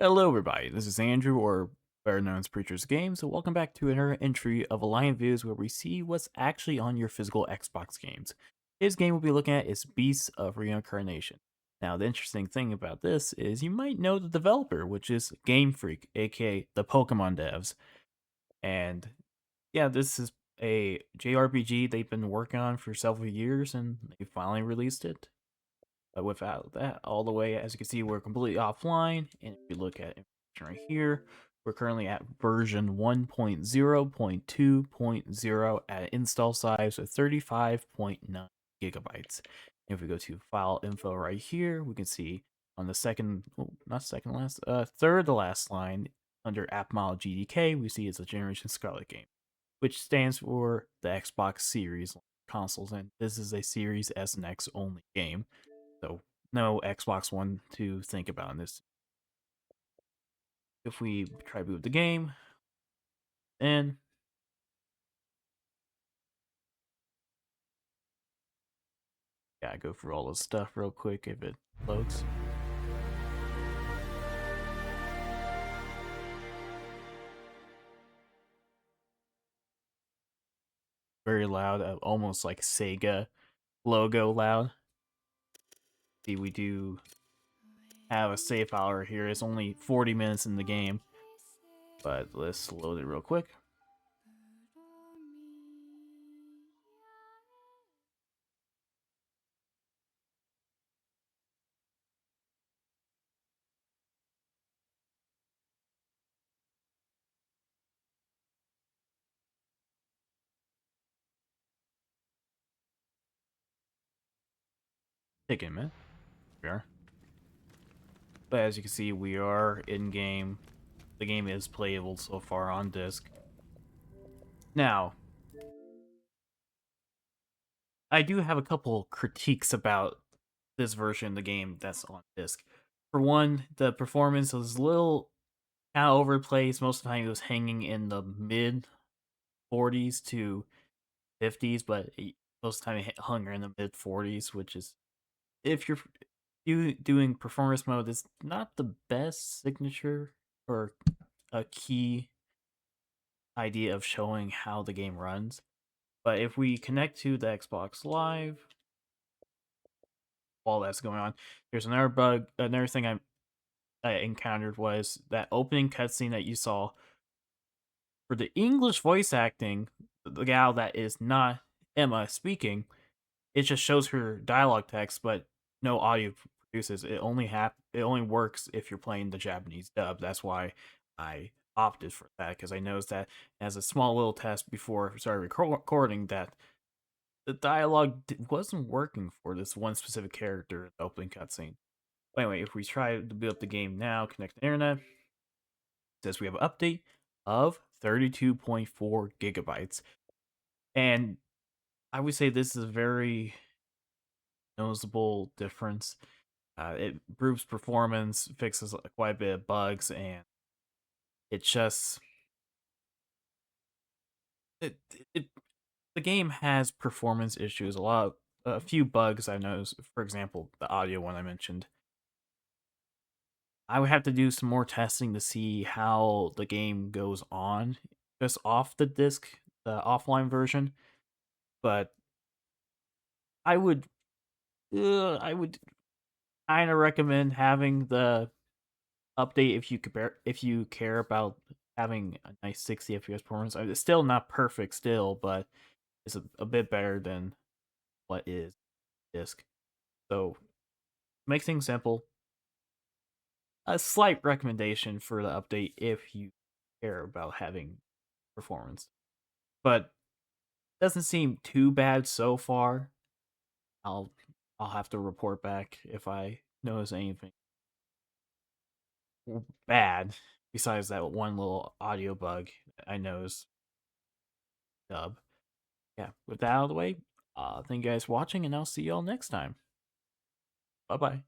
Hello, everybody. This is Andrew, or better known as Preacher's Games, and welcome back to another entry of Alliant Views where we see what's actually on your physical Xbox games. Today's game we'll be looking at is Beasts of Reincarnation. Now, the interesting thing about this is you might know the developer, which is Game Freak, aka the Pokemon devs. And yeah, this is a JRPG they've been working on for several years, and they finally released it. But without that, all the way, as you can see, we're completely offline. And if you look at information right here, we're currently at version 1.0.2.0 at install size of 35.9 gigabytes. And if we go to file info right here, we can see on the second, not second last, third to last line under app model GDK, we see it's a Generation Scarlet game, which stands for the Xbox Series consoles. And this is a Series S and X only game. So no Xbox One to think about in this. If we try boot the game, then gotta go through all this stuff real quick if it loads. Very loud, almost like Sega logo loud. See, we do have a save hour here. It's only 40 minutes in the game, but let's load it real quick. Take a minute. We are. But as you can see, we are in game. The game is playable so far on disc. Now, I do have a couple critiques about this version of the game that's on disc. For one, the performance was a little kind of overplayed. Most of the time, it was hanging in the mid 40s to 50s, but most of the time it hung in the mid 40s, which is if you're doing performance mode, it's not the best signature or a key idea of showing how the game runs. But if we connect to the Xbox Live, while that's going on, there's another bug. Another thing I encountered was that opening cutscene that you saw for the English voice acting. The gal that is not Emma speaking, it just shows her dialogue text, but no audio produces. It only works if you're playing the Japanese dub. That's why I opted for that, because I noticed that as a small little test before I started recording that the dialogue wasn't working for this one specific character in the opening cutscene. Anyway, if we try to boot up the game now, connect to the internet, it says we have an update of 32.4 gigabytes. And I would say this is a very noticeable difference. It improves performance, fixes quite a bit of bugs, and it just it, it the game has performance issues. A few bugs I noticed. For example, the audio one I mentioned. I would have to do some more testing to see how the game goes on just off the disc, the offline version. But I would, I would kind of recommend having the update if you care about having a nice 60 FPS performance. It's still not perfect, still, but it's a bit better than what is disc. So make things simple. A slight recommendation for the update if you care about having performance, but doesn't seem too bad so far. I'll I'll have to report back if I notice anything bad besides that one little audio bug I noticed. Dub. Yeah, with that out of the way, thank you guys for watching, and I'll see y'all next time. Bye bye.